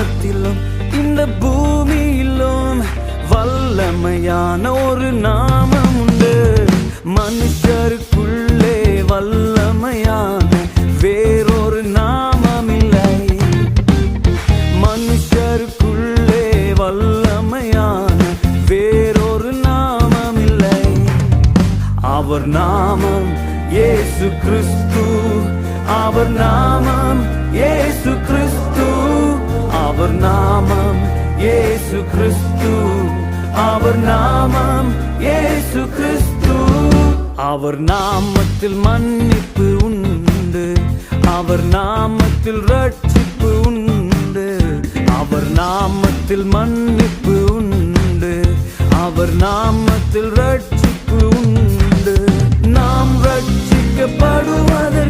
வானத்திலும் இந்த பூமியிலும் வல்லமையான ஒரு நாமம் உண்டு. மனுஷருக்குள்ளே வல்லமையான வேறொரு நாமம் இல்லை. மனுஷருக்குள்ளே வல்லமையான வேறொரு நாமம் இல்லை. அவர் நாமம் இயேசு கிறிஸ்து. அவர் நாமம் இயேசு கிறிஸ்து. அவர் நாமம் இயேசு கிறிஸ்து. அவர் நாமம் இயேசு கிறிஸ்து. அவர் நாமத்தில் மன்னிப்பு உண்டு. அவர் நாமத்தில் ரட்சிப்பு உண்டு. அவர் நாமத்தில் மன்னிப்பு உண்டு. அவர் நாமத்தில் ரட்சிப்பு உண்டு. நாம் ரட்சிக்கப்படுவது